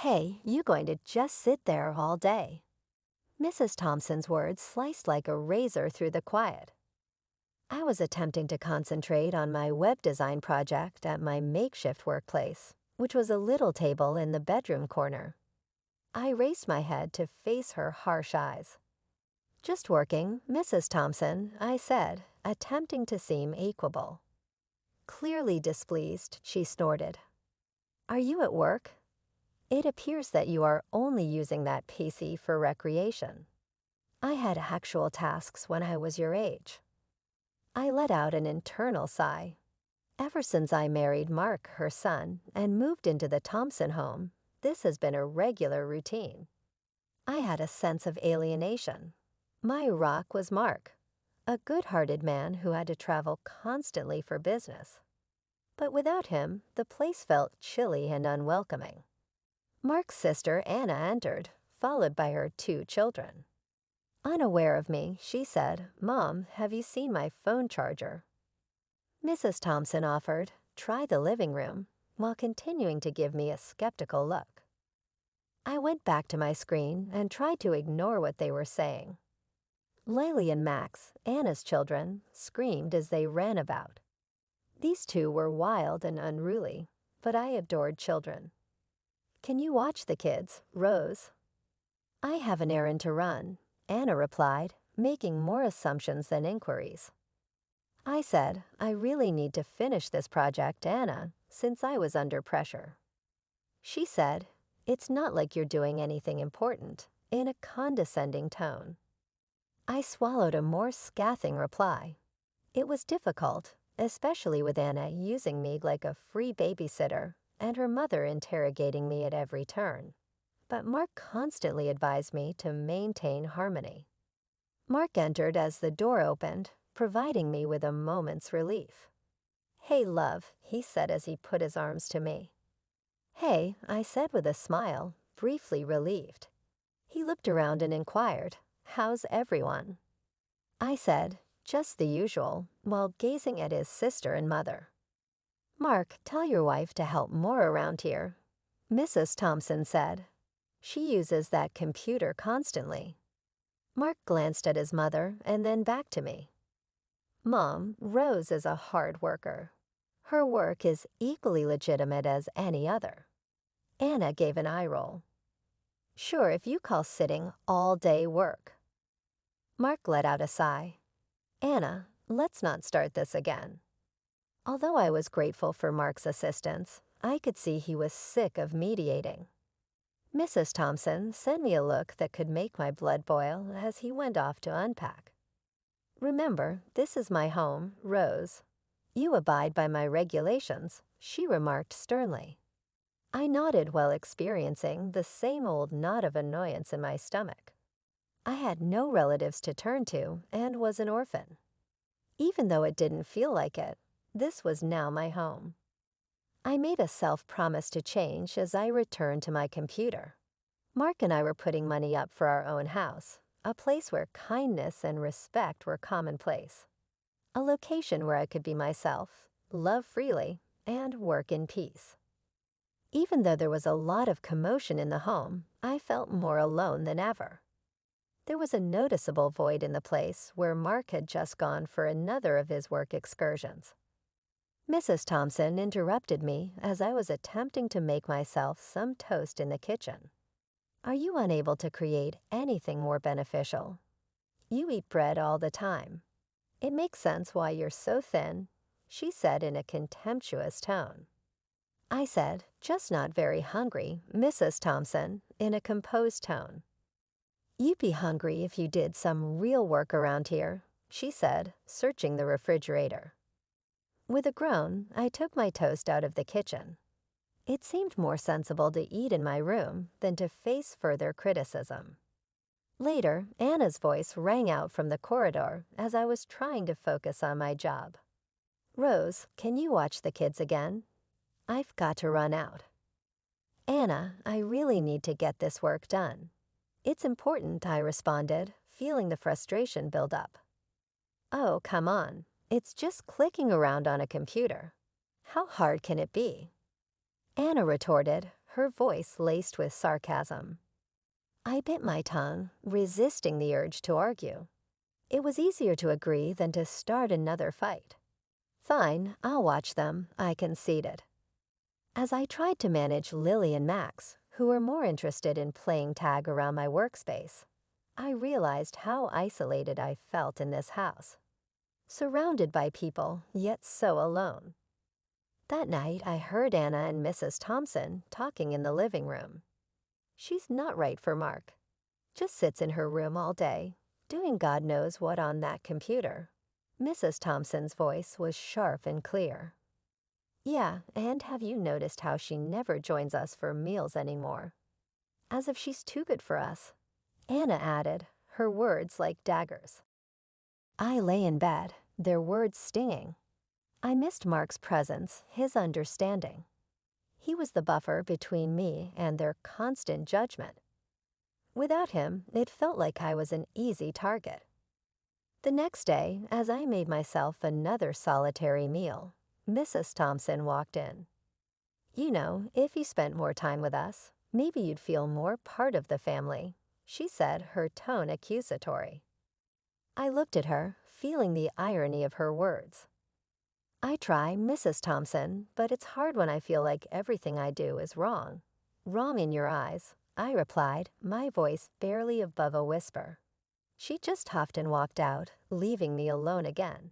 Hey, you going to just sit there all day? Mrs. Thompson's words sliced like a razor through the quiet. I was attempting to concentrate on my web design project at my makeshift workplace, which was a little table in the bedroom corner. I raised my head to face her harsh eyes. Just working, Mrs. Thompson, I said, attempting to seem equable. Clearly displeased, she snorted. Are you at work? It appears that you are only using that PC for recreation. I had actual tasks when I was your age. I let out an internal sigh. Ever since I married Mark, her son, and moved into the Thompson home, this has been a regular routine. I had a sense of alienation. My rock was Mark, a good-hearted man who had to travel constantly for business. But without him, the place felt chilly and unwelcoming. Mark's sister Anna entered, followed by her 2 children. Unaware of me, she said, "Mom, have you seen my phone charger?" Mrs. Thompson offered, "Try the living room," while continuing to give me a skeptical look. I went back to my screen and tried to ignore what they were saying. Laylee and Max, Anna's children, screamed as they ran about. These 2 were wild and unruly, but I adored children. "Can you watch the kids, Rose?" "I have an errand to run," Anna replied, making more assumptions than inquiries. I said, "I really need to finish this project, Anna, since I was under pressure." She said, "It's not like you're doing anything important," in a condescending tone. I swallowed a more scathing reply. It was difficult, especially with Anna using me like a free babysitter and her mother interrogating me at every turn. But Mark constantly advised me to maintain harmony. Mark entered as the door opened, providing me with a moment's relief. "Hey, love," he said as he put his arms to me. "Hey," I said with a smile, briefly relieved. He looked around and inquired, "How's everyone?" I said, "Just the usual," while gazing at his sister and mother. "Mark, tell your wife to help more around here," Mrs. Thompson said. "She uses that computer constantly." Mark glanced at his mother and then back to me. "Mom, Rose is a hard worker. Her work is equally legitimate as any other." Anna gave an eye roll. "Sure, if you call sitting all day work." Mark let out a sigh. "Anna, let's not start this again." Although I was grateful for Mark's assistance, I could see he was sick of mediating. Mrs. Thompson sent me a look that could make my blood boil as he went off to unpack. "Remember, this is my home, Rose. You abide by my regulations," she remarked sternly. I nodded while experiencing the same old knot of annoyance in my stomach. I had no relatives to turn to and was an orphan. Even though it didn't feel like it, this was now my home. I made a self-promise to change as I returned to my computer. Mark and I were putting money up for our own house, a place where kindness and respect were commonplace. A location where I could be myself, love freely, and work in peace. Even though there was a lot of commotion in the home, I felt more alone than ever. There was a noticeable void in the place where Mark had just gone for another of his work excursions. Mrs. Thompson interrupted me as I was attempting to make myself some toast in the kitchen. "Are you unable to create anything more beneficial? You eat bread all the time. It makes sense why you're so thin," she said in a contemptuous tone. I said, "Just not very hungry, Mrs. Thompson," in a composed tone. "You'd be hungry if you did some real work around here," she said, searching the refrigerator. With a groan, I took my toast out of the kitchen. It seemed more sensible to eat in my room than to face further criticism. Later, Anna's voice rang out from the corridor as I was trying to focus on my job. "Rose, can you watch the kids again? I've got to run out." "Anna, I really need to get this work done." "It's important," I responded, feeling the frustration build up. "Oh, come on. It's just clicking around on a computer. How hard can it be?" Anna retorted, her voice laced with sarcasm. I bit my tongue, resisting the urge to argue. It was easier to agree than to start another fight. Fine, I'll watch them, I conceded. As I tried to manage Lily and Max, who were more interested in playing tag around my workspace, I realized how isolated I felt in this house. Surrounded by people, yet so alone. That night, I heard Anna and Mrs. Thompson talking in the living room. She's not right for Mark. Just sits in her room all day, doing God knows what on that computer. Mrs. Thompson's voice was sharp and clear. Yeah, and have you noticed how she never joins us for meals anymore? As if she's too good for us. Anna added, her words like daggers. I lay in bed, their words stinging. I missed Mark's presence, his understanding. He was the buffer between me and their constant judgment. Without him, it felt like I was an easy target. The next day, as I made myself another solitary meal, Mrs. Thompson walked in. You know, if you spent more time with us, maybe you'd feel more part of the family, she said, her tone accusatory. I looked at her, feeling the irony of her words. I try, Mrs. Thompson, but it's hard when I feel like everything I do is wrong. Wrong in your eyes, I replied, my voice barely above a whisper. She just huffed and walked out, leaving me alone again.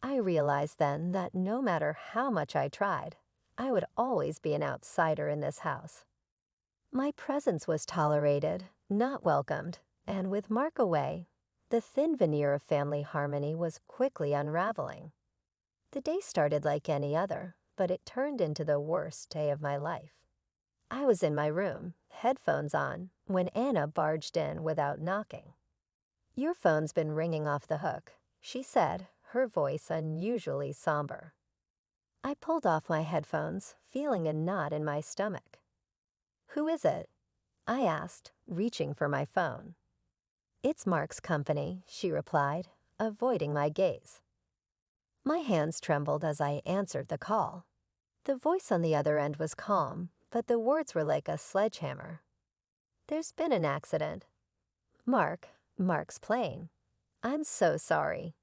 I realized then that no matter how much I tried, I would always be an outsider in this house. My presence was tolerated, not welcomed, and with Mark away, the thin veneer of family harmony was quickly unraveling. The day started like any other, but it turned into the worst day of my life. I was in my room, headphones on, when Anna barged in without knocking. Your phone's been ringing off the hook, she said, her voice unusually somber. I pulled off my headphones, feeling a knot in my stomach. Who is it? I asked, reaching for my phone. It's Mark's company, she replied, avoiding my gaze. My hands trembled as I answered the call. The voice on the other end was calm, but the words were like a sledgehammer. There's been an accident. Mark's plane. I'm so sorry.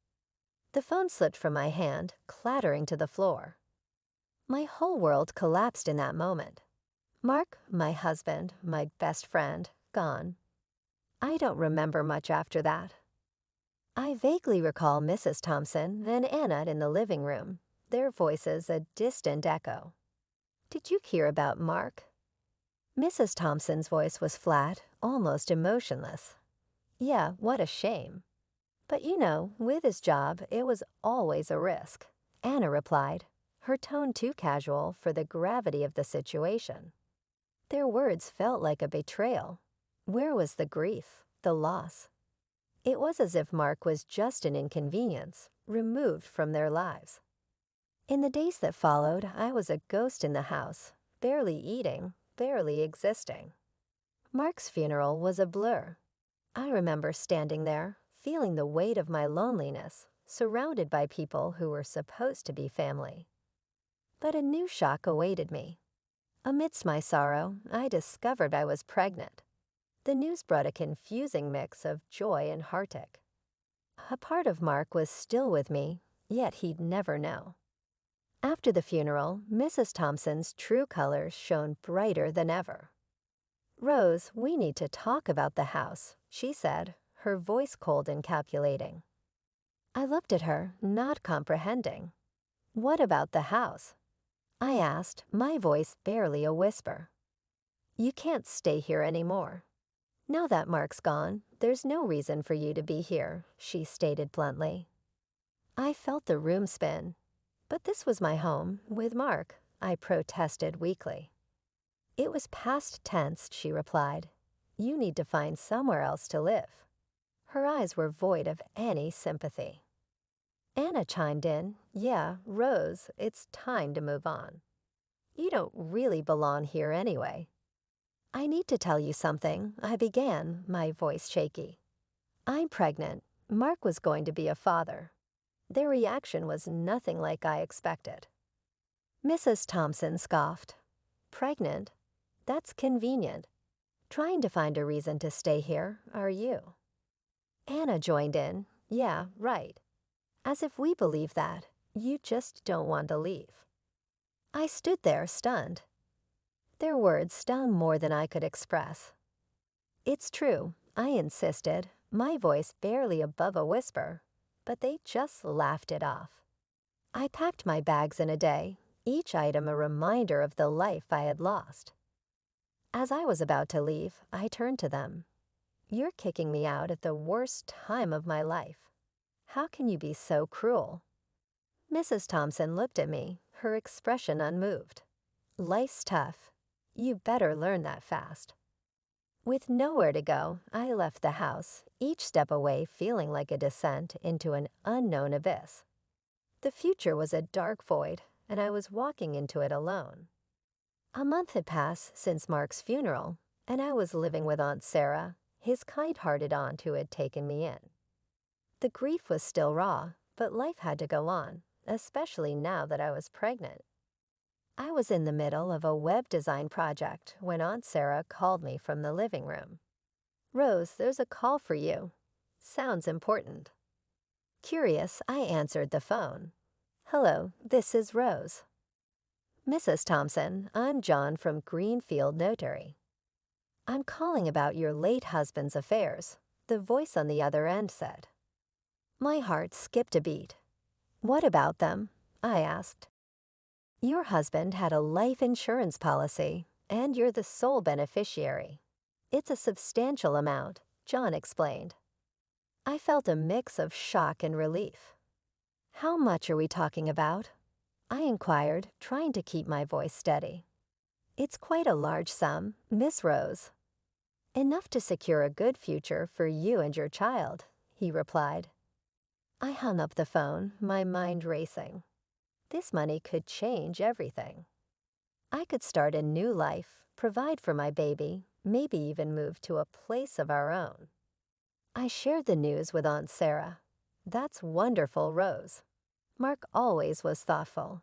The phone slipped from my hand, clattering to the floor. My whole world collapsed in that moment. Mark, my husband, my best friend, gone. I don't remember much after that. I vaguely recall Mrs. Thompson and Anna in the living room, their voices a distant echo. Did you hear about Mark? Mrs. Thompson's voice was flat, almost emotionless. Yeah, what a shame. But you know, with his job, it was always a risk, Anna replied, her tone too casual for the gravity of the situation. Their words felt like a betrayal. Where was the grief, the loss? It was as if Mark was just an inconvenience, removed from their lives. In the days that followed, I was a ghost in the house, barely eating, barely existing. Mark's funeral was a blur. I remember standing there, feeling the weight of my loneliness, surrounded by people who were supposed to be family. But a new shock awaited me. Amidst my sorrow, I discovered I was pregnant. The news brought a confusing mix of joy and heartache. A part of Mark was still with me, yet he'd never know. After the funeral, Mrs. Thompson's true colors shone brighter than ever. Rose, we need to talk about the house, she said, her voice cold and calculating. I looked at her, not comprehending. What about the house? I asked, my voice barely a whisper. You can't stay here anymore. Now that Mark's gone, there's no reason for you to be here, she stated bluntly. I felt the room spin. But this was my home, with Mark, I protested weakly. It was past tense, she replied. You need to find somewhere else to live. Her eyes were void of any sympathy. Anna chimed in, yeah, Rose, it's time to move on. You don't really belong here anyway. I need to tell you something, I began, my voice shaky. I'm pregnant. Mark was going to be a father. Their reaction was nothing like I expected. Mrs. Thompson scoffed. Pregnant? That's convenient. Trying to find a reason to stay here, are you? Anna joined in. Yeah, right. As if we believe that. You just don't want to leave. I stood there stunned. Their words stung more than I could express. It's true, I insisted, my voice barely above a whisper, but they just laughed it off. I packed my bags in a day, each item a reminder of the life I had lost. As I was about to leave, I turned to them. You're kicking me out at the worst time of my life. How can you be so cruel? Mrs. Thompson looked at me, her expression unmoved. Life's tough. You better learn that fast. With nowhere to go, I left the house, each step away feeling like a descent into an unknown abyss. The future was a dark void, and I was walking into it alone. A month had passed since Mark's funeral, and I was living with Aunt Sarah, his kind-hearted aunt who had taken me in. The grief was still raw, but life had to go on, especially now that I was pregnant. I was in the middle of a web design project when Aunt Sarah called me from the living room. Rose, there's a call for you. Sounds important. Curious, I answered the phone. Hello, this is Rose. Mrs. Thompson, I'm John from Greenfield Notary. I'm calling about your late husband's affairs, the voice on the other end said. My heart skipped a beat. What about them? I asked. Your husband had a life insurance policy, and you're the sole beneficiary. It's a substantial amount, John explained. I felt a mix of shock and relief. How much are we talking about? I inquired, trying to keep my voice steady. It's quite a large sum, Miss Rose. Enough to secure a good future for you and your child, he replied. I hung up the phone, my mind racing. This money could change everything. I could start a new life, provide for my baby, maybe even move to a place of our own. I shared the news with Aunt Sarah. That's wonderful, Rose. Mark always was thoughtful.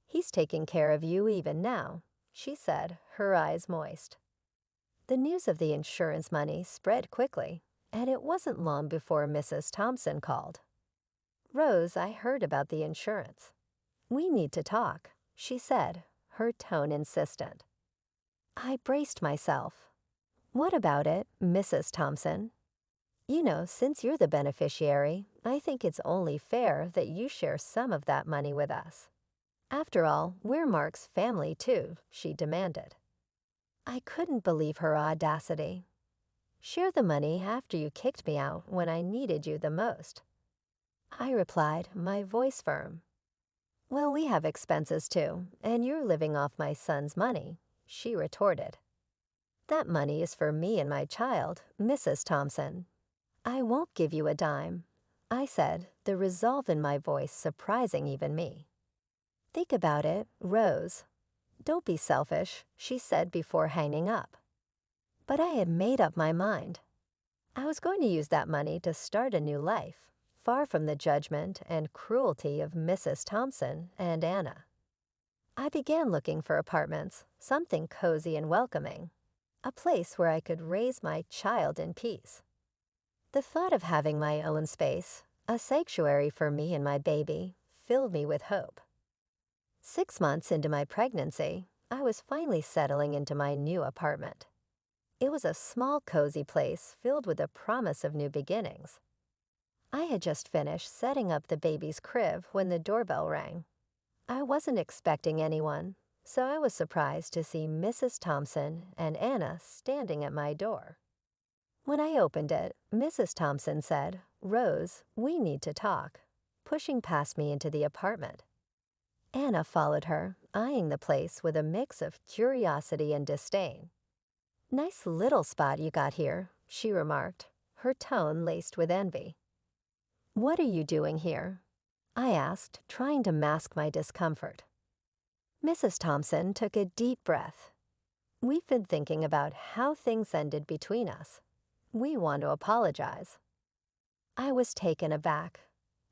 He's taking care of you even now, she said, her eyes moist. The news of the insurance money spread quickly, and it wasn't long before Mrs. Thompson called. Rose, I heard about the insurance. We need to talk, she said, her tone insistent. I braced myself. What about it, Mrs. Thompson? You know, since you're the beneficiary, I think it's only fair that you share some of that money with us. After all, we're Mark's family too, she demanded. I couldn't believe her audacity. Share the money after you kicked me out when I needed you the most. I replied, my voice firm. Well, we have expenses too, and you're living off my son's money, she retorted. That money is for me and my child, Mrs. Thompson. I won't give you a dime, I said, the resolve in my voice surprising even me. Think about it, Rose. Don't be selfish, she said before hanging up. But I had made up my mind. I was going to use that money to start a new life, far from the judgment and cruelty of Mrs. Thompson and Anna. I began looking for apartments, something cozy and welcoming, a place where I could raise my child in peace. The thought of having my own space, a sanctuary for me and my baby, filled me with hope. 6 months into my pregnancy, I was finally settling into my new apartment. It was a small, cozy place filled with the promise of new beginnings. I had just finished setting up the baby's crib when the doorbell rang. I wasn't expecting anyone, so I was surprised to see Mrs. Thompson and Anna standing at my door. When I opened it, Mrs. Thompson said, Rose, we need to talk, pushing past me into the apartment. Anna followed her, eyeing the place with a mix of curiosity and disdain. Nice little spot you got here, she remarked, her tone laced with envy. What are you doing here? I asked, trying to mask my discomfort. Mrs. Thompson took a deep breath. We've been thinking about how things ended between us. We want to apologize. I was taken aback.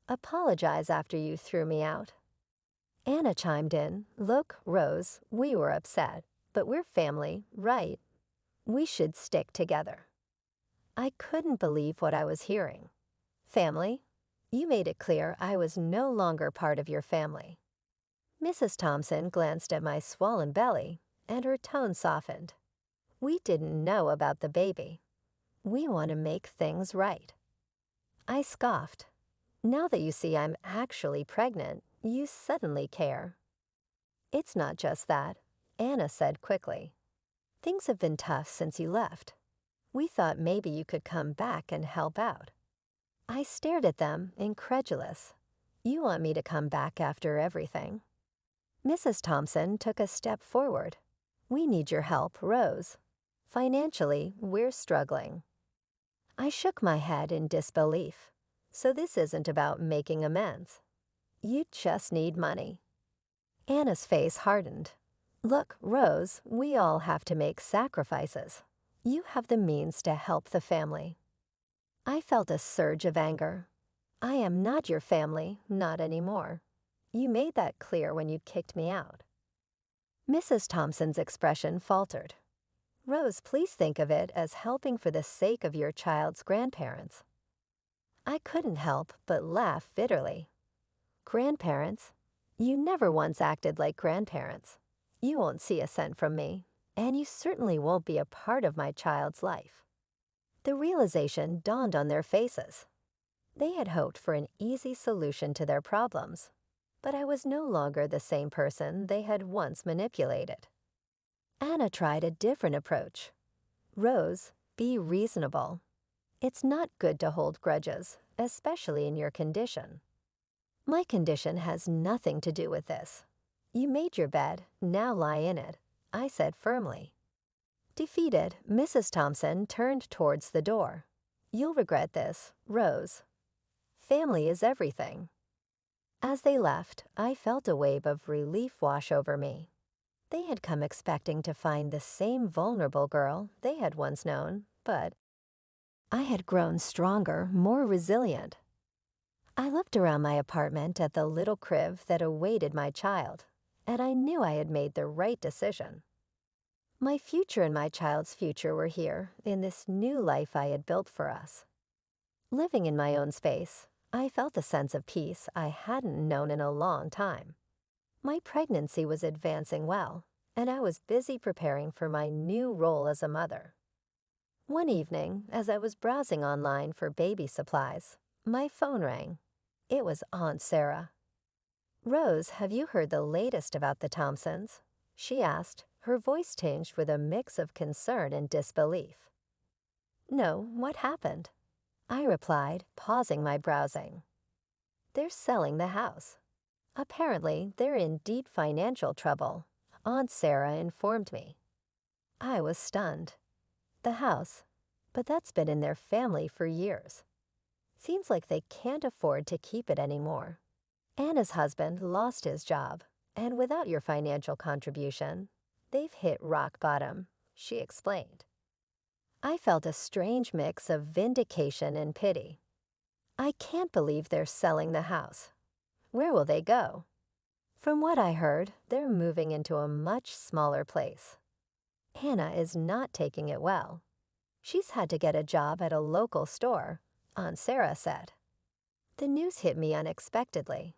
Apologize after you threw me out? Anna chimed in, Look, Rose, we were upset. But we're family, right? We should stick together. I couldn't believe what I was hearing. Family? You made it clear I was no longer part of your family. Mrs. Thompson glanced at my swollen belly, and her tone softened. We didn't know about the baby. We want to make things right. I scoffed. Now that you see I'm actually pregnant, you suddenly care. It's not just that, Anna said quickly. Things have been tough since you left. We thought maybe you could come back and help out. I stared at them, incredulous. You want me to come back after everything? Mrs. Thompson took a step forward. We need your help, Rose. Financially, we're struggling. I shook my head in disbelief. So this isn't about making amends. You just need money. Anna's face hardened. Look, Rose, we all have to make sacrifices. You have the means to help the family. I felt a surge of anger. I am not your family, not anymore. You made that clear when you kicked me out. Mrs. Thompson's expression faltered. Rose, please think of it as helping for the sake of your child's grandparents. I couldn't help but laugh bitterly. Grandparents? You never once acted like grandparents. You won't see a cent from me, and you certainly won't be a part of my child's life. The realization dawned on their faces. They had hoped for an easy solution to their problems, but I was no longer the same person they had once manipulated. Anna tried a different approach. Rose, be reasonable. It's not good to hold grudges, especially in your condition. My condition has nothing to do with this. You made your bed, now lie in it, I said firmly. Defeated, Mrs. Thompson turned towards the door. You'll regret this, Rose. Family is everything. As they left, I felt a wave of relief wash over me. They had come expecting to find the same vulnerable girl they had once known, but I had grown stronger, more resilient. I looked around my apartment at the little crib that awaited my child, and I knew I had made the right decision. My future and my child's future were here in this new life I had built for us. Living in my own space, I felt a sense of peace I hadn't known in a long time. My pregnancy was advancing well, and I was busy preparing for my new role as a mother. One evening, as I was browsing online for baby supplies, my phone rang. It was Aunt Sarah. Rose, have you heard the latest about the Thompsons? She asked, her voice tinged with a mix of concern and disbelief. No, what happened? I replied, pausing my browsing. They're selling the house. Apparently, they're in deep financial trouble, Aunt Sarah informed me. I was stunned. The house, but that's been in their family for years. Seems like they can't afford to keep it anymore. Anna's husband lost his job, and without your financial contribution, they've hit rock bottom, she explained. I felt a strange mix of vindication and pity. I can't believe they're selling the house. Where will they go? From what I heard, they're moving into a much smaller place. Anna is not taking it well. She's had to get a job at a local store, Aunt Sarah said. The news hit me unexpectedly.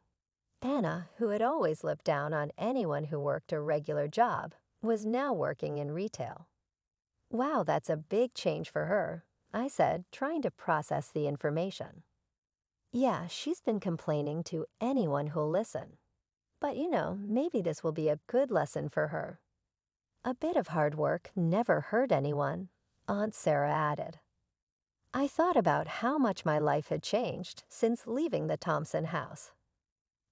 Anna, who had always looked down on anyone who worked a regular job, was now working in retail. Wow, that's a big change for her, I said, trying to process the information. Yeah, she's been complaining to anyone who'll listen. But maybe this will be a good lesson for her. A bit of hard work never hurt anyone, Aunt Sarah added. I thought about how much my life had changed since leaving the Thompson house.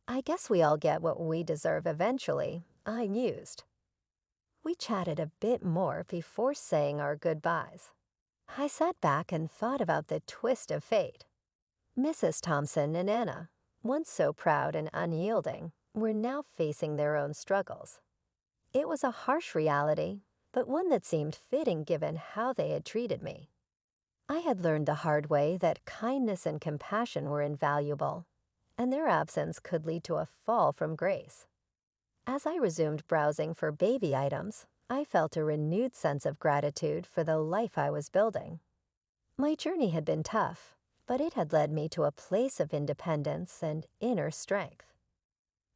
I guess we all get what we deserve eventually, I mused. We chatted a bit more before saying our goodbyes. I sat back and thought about the twist of fate. Mrs. Thompson and Anna, once so proud and unyielding, were now facing their own struggles. It was a harsh reality, but one that seemed fitting given how they had treated me. I had learned the hard way that kindness and compassion were invaluable, and their absence could lead to a fall from grace. As I resumed browsing for baby items, I felt a renewed sense of gratitude for the life I was building. My journey had been tough, but it had led me to a place of independence and inner strength.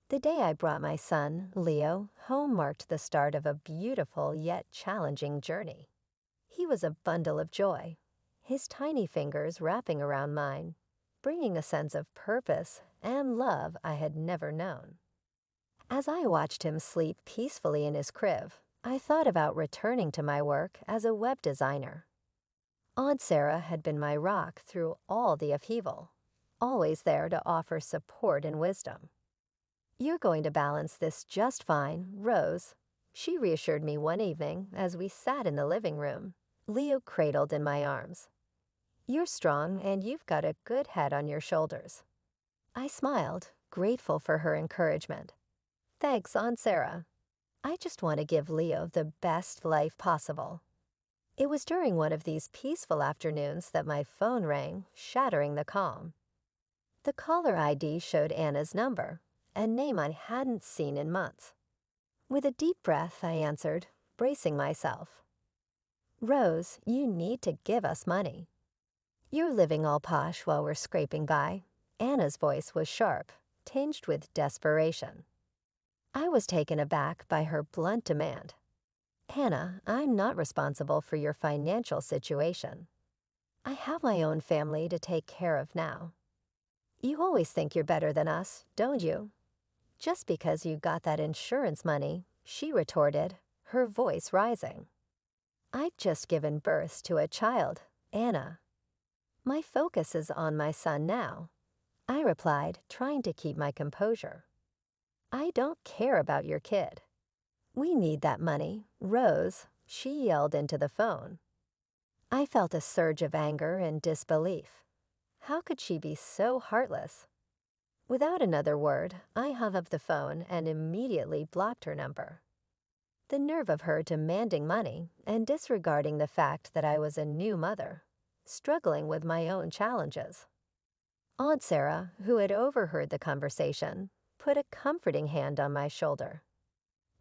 The day I brought my son, Leo, home marked the start of a beautiful yet challenging journey. He was a bundle of joy, his tiny fingers wrapping around mine, bringing a sense of purpose and love I had never known. As I watched him sleep peacefully in his crib, I thought about returning to my work as a web designer. Aunt Sarah had been my rock through all the upheaval, always there to offer support and wisdom. "You're going to balance this just fine, Rose," she reassured me one evening as we sat in the living room, Leo cradled in my arms. "You're strong and you've got a good head on your shoulders." I smiled, grateful for her encouragement. "Thanks, Aunt Sarah. I just want to give Leo the best life possible." It was during one of these peaceful afternoons that my phone rang, shattering the calm. The caller ID showed Anna's number, a name I hadn't seen in months. With a deep breath, I answered, bracing myself. "Rose, you need to give us money." "You're living all posh while we're scraping by." Anna's voice was sharp, tinged with desperation. I was taken aback by her blunt demand. "Anna, I'm not responsible for your financial situation. I have my own family to take care of now." "You always think you're better than us, don't you?" "Just because you got that insurance money," she retorted, her voice rising. "I've just given birth to a child, Anna. My focus is on my son now," I replied, trying to keep my composure. "I don't care about your kid." "We need that money, Rose," she yelled into the phone. I felt a surge of anger and disbelief. How could she be so heartless? Without another word, I hung up the phone and immediately blocked her number. The nerve of her demanding money and disregarding the fact that I was a new mother, struggling with my own challenges. Aunt Sarah, who had overheard the conversation, put a comforting hand on my shoulder.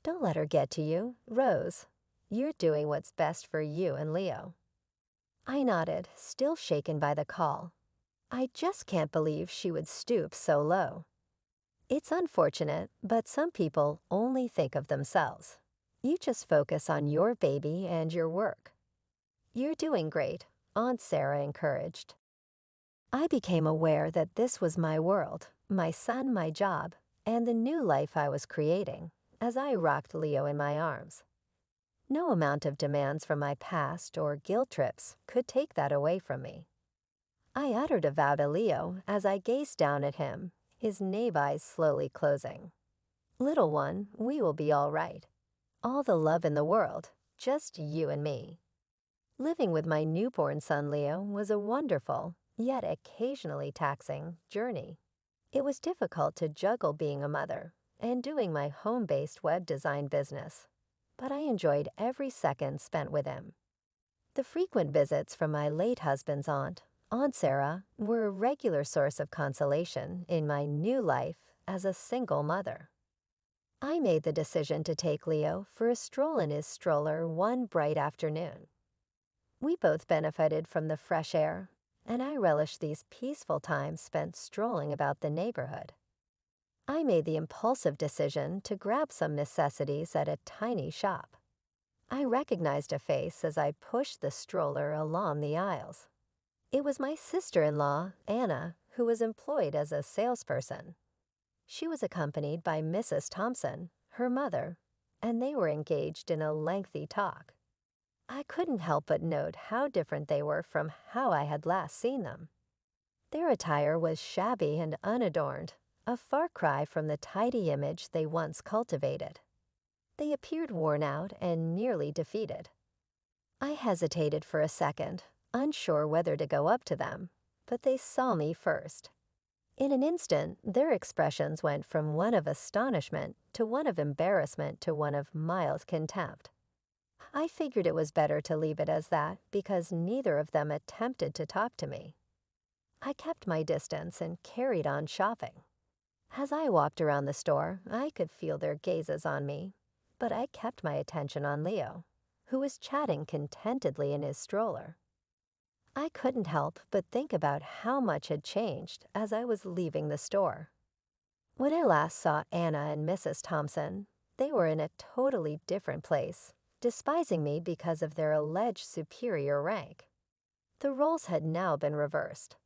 "Don't let her get to you, Rose. You're doing what's best for you and Leo." I nodded, still shaken by the call. I just can't believe she would stoop so low. "It's unfortunate, but some people only think of themselves. You just focus on your baby and your work." "You're doing great," Aunt Sarah encouraged. I became aware that this was my world, my son, my job, and the new life I was creating as I rocked Leo in my arms. No amount of demands from my past or guilt trips could take that away from me. I uttered a vow to Leo as I gazed down at him, his nave eyes slowly closing. "Little one, we will be all right. All the love in the world, just you and me." Living with my newborn son Leo was a wonderful, yet occasionally taxing, journey. It was difficult to juggle being a mother and doing my home-based web design business, but I enjoyed every second spent with him. The frequent visits from my late husband's aunt, Aunt Sarah, were a regular source of consolation in my new life as a single mother. I made the decision to take Leo for a stroll in his stroller one bright afternoon. We both benefited from the fresh air, and I relished these peaceful times spent strolling about the neighborhood. I made the impulsive decision to grab some necessities at a tiny shop. I recognized a face as I pushed the stroller along the aisles. It was my sister-in-law, Anna, who was employed as a salesperson. She was accompanied by Mrs. Thompson, her mother, and they were engaged in a lengthy talk. I couldn't help but note how different they were from how I had last seen them. Their attire was shabby and unadorned, a far cry from the tidy image they once cultivated. They appeared worn out and nearly defeated. I hesitated for a second, unsure whether to go up to them, but they saw me first. In an instant, their expressions went from one of astonishment to one of embarrassment to one of mild contempt. I figured it was better to leave it as that because neither of them attempted to talk to me. I kept my distance and carried on shopping. As I walked around the store, I could feel their gazes on me, but I kept my attention on Leo, who was chatting contentedly in his stroller. I couldn't help but think about how much had changed as I was leaving the store. When I last saw Anna and Mrs. Thompson, they were in a totally different place, despising me because of their alleged superior rank. The roles had now been reversed.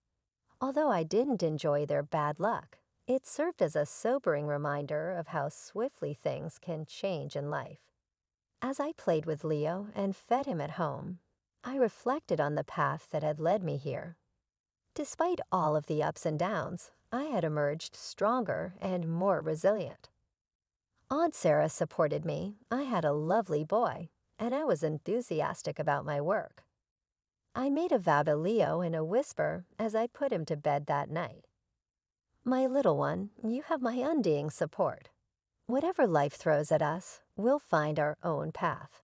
Although I didn't enjoy their bad luck, it served as a sobering reminder of how swiftly things can change in life. As I played with Leo and fed him at home, I reflected on the path that had led me here. Despite all of the ups and downs, I had emerged stronger and more resilient. Aunt Sarah supported me, I had a lovely boy, and I was enthusiastic about my work. I made a vow to Leo in a whisper as I put him to bed that night. My little one, you have my undying support. Whatever life throws at us, we'll find our own path.